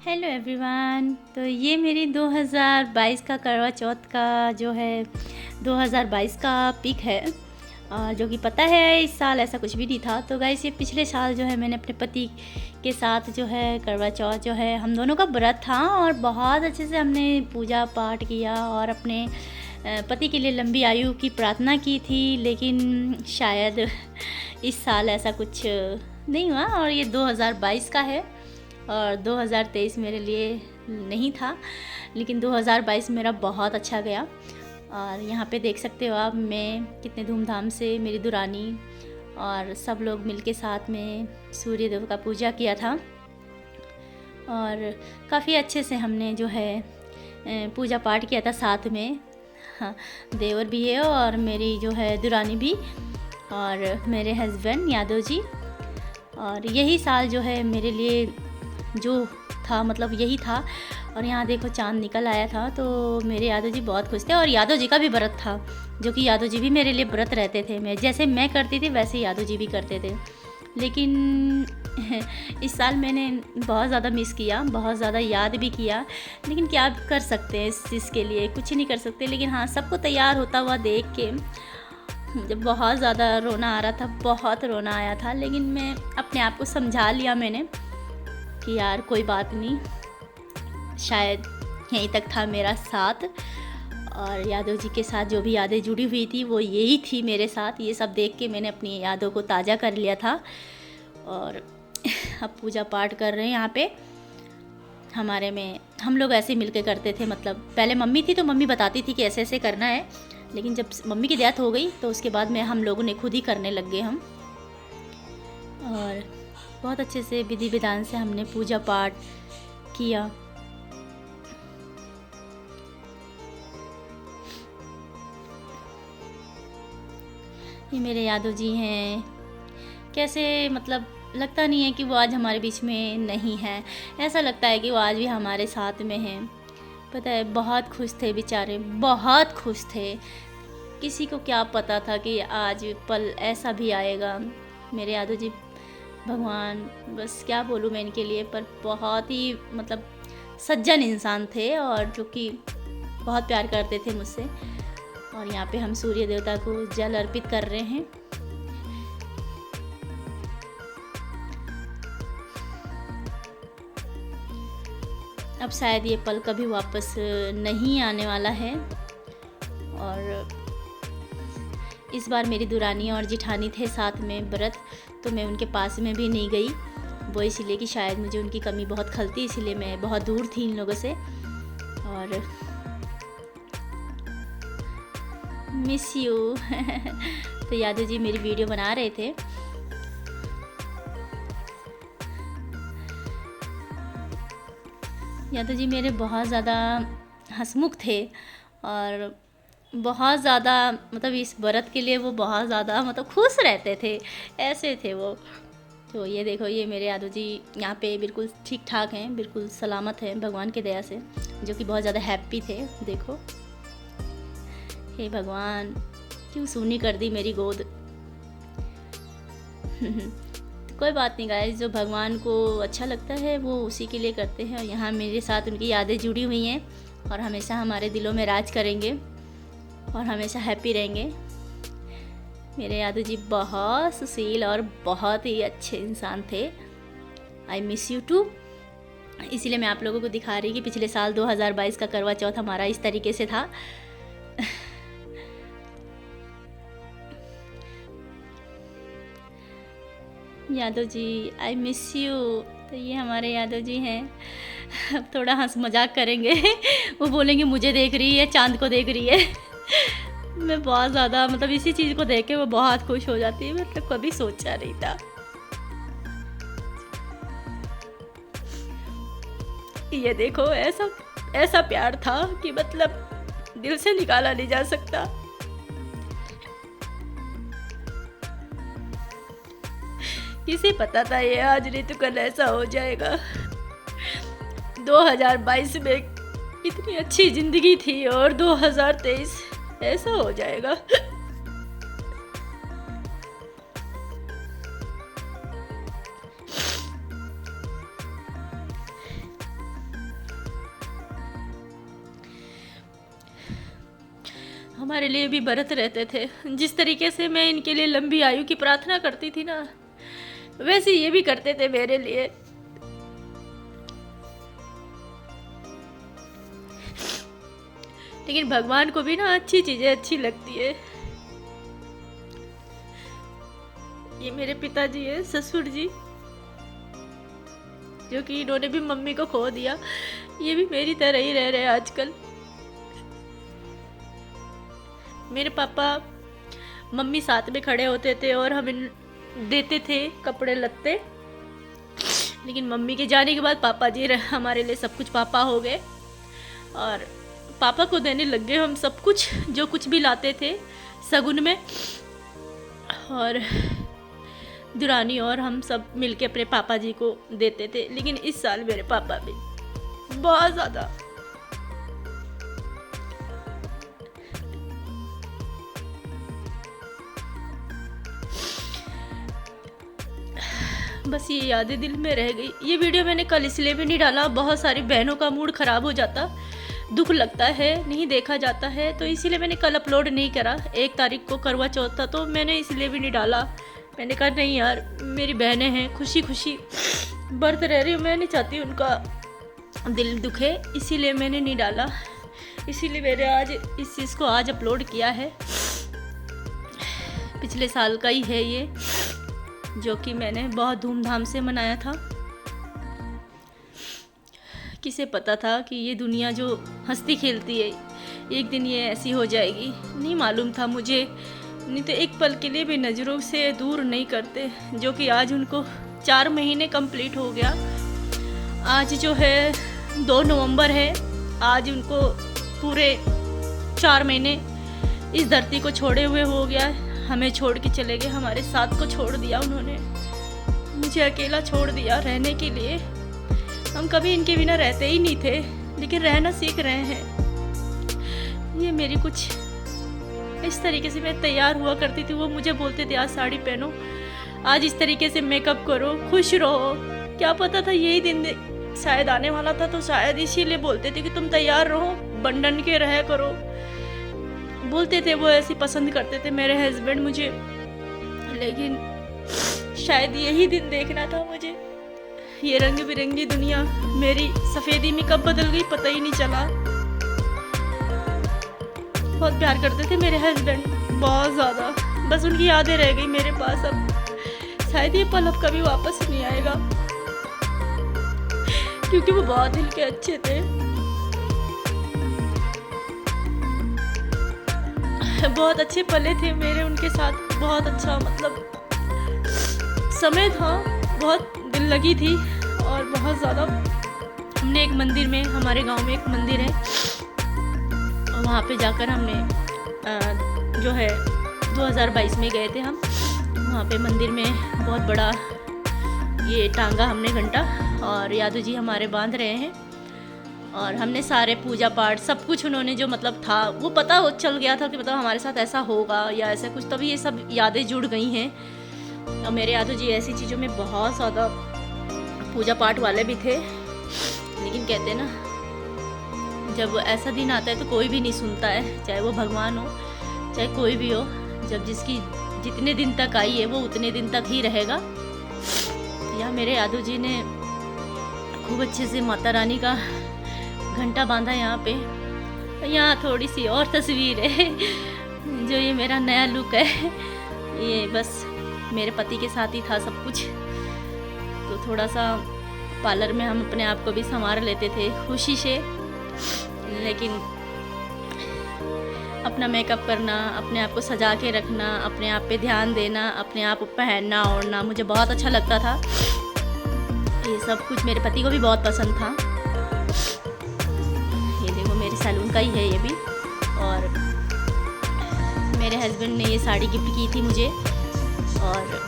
Hello everyone. तो ये मेरी 2022 का करवा चौथ का जो है 2022 का पिक है, जो कि पता है इस साल ऐसा कुछ भी नहीं था। तो गाइस ये पिछले साल जो है मैंने अपने पति के साथ जो है करवा चौथ जो है हम दोनों का व्रत था और बहुत अच्छे से हमने पूजा पाठ किया और अपने पति के लिए लंबी आयु की प्रार्थना की थी। लेकिन शायद इस साल ऐसा कुछ नहीं हुआ और ये 2022 का है और 2023 मेरे लिए नहीं था, लेकिन 2022 मेरा बहुत अच्छा गया। और यहाँ पे देख सकते हो आप, मैं कितने धूमधाम से मेरी दुरानी और सब लोग मिलके साथ में सूर्य देव का पूजा किया था और काफ़ी अच्छे से हमने जो है पूजा पाठ किया था साथ में। हाँ, देवर भी है और मेरी जो है दुरानी भी और मेरे हस्बैंड यादव जी। और यही साल जो है मेरे लिए जो था मतलब यही था। और यहाँ देखो चांद निकल आया था तो मेरे यादव जी बहुत खुश थे और यादव जी का भी व्रत था, जो कि यादव जी भी मेरे लिए व्रत रहते थे। मैं जैसे मैं करती थी वैसे यादव जी भी करते थे। लेकिन इस साल मैंने बहुत ज़्यादा मिस किया, बहुत ज़्यादा याद भी किया, लेकिन क्या कर सकते हैं, इस चीज़ के लिए कुछ नहीं कर सकते। लेकिन हाँ, सबको तैयार होता हुआ देख के जब बहुत ज़्यादा रोना आ रहा था, बहुत रोना आया था, लेकिन मैं अपने आप को समझा लिया मैंने कि यार कोई बात नहीं, शायद यहीं तक था मेरा साथ। और यादव जी के साथ जो भी यादें जुड़ी हुई थी वो यही थी मेरे साथ। ये सब देख के मैंने अपनी यादों को ताज़ा कर लिया था और अब पूजा पाठ कर रहे हैं यहाँ पे। हमारे में हम लोग ऐसे मिल के करते थे, मतलब पहले मम्मी थी तो मम्मी बताती थी कि ऐसे ऐसे करना है, लेकिन जब मम्मी की डेथ हो गई तो उसके बाद में हम लोगों ने खुद ही करने लग गए हम। और बहुत अच्छे से विधि विधान से हमने पूजा पाठ किया। ये मेरे यादव जी हैं, कैसे मतलब लगता नहीं है कि वो आज हमारे बीच में नहीं है, ऐसा लगता है कि वो आज भी हमारे साथ में हैं। पता है बहुत खुश थे बेचारे, बहुत खुश थे। किसी को क्या पता था कि आज पल ऐसा भी आएगा। मेरे यादव जी भगवान, बस क्या बोलूँ मैं इनके लिए, पर बहुत ही मतलब सज्जन इंसान थे और जो कि बहुत प्यार करते थे मुझसे। और यहाँ पे हम सूर्य देवता को जल अर्पित कर रहे हैं। अब शायद ये पल कभी वापस नहीं आने वाला है। और इस बार मेरी दुरानी और जिठानी थे साथ में व्रत, तो मैं उनके पास में भी नहीं गई। वो इसलिए कि शायद मुझे उनकी कमी बहुत खलती, इसीलिए मैं बहुत दूर थी इन लोगों से। और मिस यू। तो यादव जी मेरी वीडियो बना रहे थे। यादव जी मेरे बहुत ज़्यादा हंसमुख थे और बहुत ज़्यादा मतलब इस व्रत के लिए वो बहुत ज़्यादा मतलब खुश रहते थे, ऐसे थे वो। तो ये देखो, ये मेरे यादव जी यहाँ पे बिल्कुल ठीक ठाक हैं, बिल्कुल सलामत हैं भगवान की दया से, जो कि बहुत ज़्यादा हैप्पी थे। देखो, हे भगवान क्यों सूनी कर दी मेरी गोद। तो कोई बात नहीं गाइस, जो भगवान को अच्छा लगता है वो उसी के लिए करते हैं। और यहाँ मेरे साथ उनकी यादें जुड़ी हुई हैं और हमेशा हमारे दिलों में राज करेंगे और हमेशा हैप्पी रहेंगे। मेरे यादव जी बहुत सुशील और बहुत ही अच्छे इंसान थे। I miss you too. इसीलिए मैं आप लोगों को दिखा रही कि पिछले साल 2022 का करवा चौथ हमारा इस तरीके से था। यादव जी आई मिस यू। तो ये हमारे यादव जी हैं। अब थोड़ा हंस मजाक करेंगे। वो बोलेंगे मुझे देख रही है, चांद को देख रही है। मैं बहुत ज़्यादा मतलब इसी चीज़ को देख के वो बहुत खुश हो जाती है, मतलब कभी सोचा नहीं था। ये देखो, ऐसा ऐसा प्यार था कि मतलब दिल से निकाला नहीं जा सकता। किसे पता था ये आज नहीं तो कल ऐसा हो जाएगा। 2022 में इतनी अच्छी ज़िंदगी थी और 2023 ऐसा हो जाएगा। हमारे लिए भी व्रत रहते थे। जिस तरीके से मैं इनके लिए लंबी आयु की प्रार्थना करती थी ना, वैसे ये भी करते थे मेरे लिए। लेकिन भगवान को भी ना अच्छी चीजें अच्छी लगती है। ये मेरे पिताजी है, ससुर जी, जो कि इन्होंने भी मम्मी को खो दिया। ये भी मेरी तरह ही रह रहे हैं आजकल। मेरे पापा मम्मी साथ में खड़े होते थे और हमें देते थे कपड़े लत्ते। लेकिन मम्मी के जाने के बाद पापा जी हमारे लिए सब कुछ पापा हो गए और पापा को देने लग गए हम सब कुछ, जो कुछ भी लाते थे शगुन में। और दुरानी और हम सब मिलके अपने पापा जी को देते थे। लेकिन इस साल मेरे पापा भी बहुत ज़्यादा बस ये यादें दिल में रह गई। ये वीडियो मैंने कल इसलिए भी नहीं डाला, बहुत सारी बहनों का मूड ख़राब हो जाता, दुख लगता है, नहीं देखा जाता है, तो इसीलिए मैंने कल अपलोड नहीं करा। 1 तारीख को करवा चौथ था तो मैंने इसलिए भी नहीं डाला। मैंने कहा नहीं यार, मेरी बहनें हैं, खुशी खुशी व्रत रह रही हूँ, मैं नहीं चाहती उनका दिल दुखे, इसीलिए मैंने नहीं डाला। इसीलिए मैंने आज इस चीज़ को आज अपलोड किया है। पिछले साल का ही है ये, जो कि मैंने बहुत धूमधाम से मनाया था। किसे पता था कि ये दुनिया जो हंसती खेलती है एक दिन ये ऐसी हो जाएगी, नहीं मालूम था मुझे। नहीं तो एक पल के लिए भी नज़रों से दूर नहीं करते, जो कि आज उनको 4 महीने कंप्लीट हो गया। आज जो है 2 नवंबर है, आज उनको पूरे 4 महीने इस धरती को छोड़े हुए हो गया। हमें छोड़ के चले गए, हमारे साथ को छोड़ दिया उन्होंने, मुझे अकेला छोड़ दिया रहने के लिए। हम कभी इनके बिना रहते ही नहीं थे, लेकिन रहना सीख रहे हैं। ये मेरी कुछ इस तरीके से मैं तैयार हुआ करती थी, वो मुझे बोलते थे आज साड़ी पहनो, आज इस तरीके से मेकअप करो, खुश रहो। क्या पता था यही दिन शायद आने वाला था, तो शायद इसीलिए बोलते थे कि तुम तैयार रहो, बन के रहा करो। बोलते थे वो, ऐसी पसंद करते थे मेरे हस्बैंड मुझे। लेकिन शायद यही दिन देखना था मुझे। ये रंग बिरंगी दुनिया मेरी सफ़ेदी में कब बदल गई पता ही नहीं चला। बहुत प्यार करते थे मेरे हस्बैंड, बहुत ज़्यादा। बस उनकी यादें रह गई मेरे पास। अब शायद ये पल अब कभी वापस नहीं आएगा, क्योंकि वो बहुत दिल के अच्छे थे। बहुत अच्छे पले थे मेरे उनके साथ, बहुत अच्छा मतलब समय था, बहुत दिल लगी थी। और बहुत ज़्यादा हमने एक मंदिर में, हमारे गांव में एक मंदिर है, और वहाँ पे जाकर हमने जो है 2022 में गए थे हम। वहाँ पे मंदिर में बहुत बड़ा ये टांगा हमने घंटा, और यादव जी हमारे बांध रहे हैं। और हमने सारे पूजा पाठ सब कुछ उन्होंने जो मतलब था वो पता हो चल गया था कि मतलब हमारे साथ ऐसा होगा या ऐसा कुछ, तभी ये सब यादें जुड़ गई हैं। और मेरे यादव जी ऐसी चीज़ों में बहुत ज़्यादा पूजा पाठ वाले भी थे। लेकिन कहते ना, जब ऐसा दिन आता है तो कोई भी नहीं सुनता है, चाहे वो भगवान हो चाहे कोई भी हो। जब जिसकी जितने दिन तक आई है वो उतने दिन तक ही रहेगा। यहाँ मेरे यादव जी ने खूब अच्छे से माता रानी का घंटा बांधा यहाँ पे। यहाँ थोड़ी सी और तस्वीर है, जो ये मेरा नया लुक है। ये बस मेरे पति के साथ ही था सब कुछ, तो थोड़ा सा पार्लर में हम अपने आप को भी संवार लेते थे खुशी से। लेकिन अपना मेकअप करना, अपने आप को सजा के रखना, अपने आप पे ध्यान देना, अपने आप पहनना ओढ़ना मुझे बहुत अच्छा लगता था। ये सब कुछ मेरे पति को भी बहुत पसंद था। ये देखो मेरे सैलून का ही है ये भी। और मेरे हस्बैंड ने ये साड़ी गिफ्ट की थी मुझे, और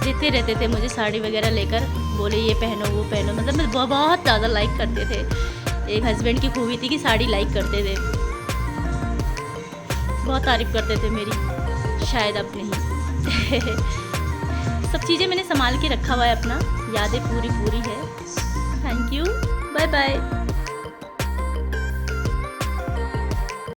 देते रहते थे मुझे साड़ी वगैरह लेकर, बोले ये पहनो वो पहनो। मतलब मैं बहुत ज़्यादा लाइक करते थे। एक हस्बैंड की खूबी थी कि साड़ी लाइक करते थे, बहुत तारीफ़ करते थे मेरी, शायद अब नहीं। सब चीज़ें मैंने संभाल के रखा हुआ है अपना, यादें पूरी है। Thank you, bye bye.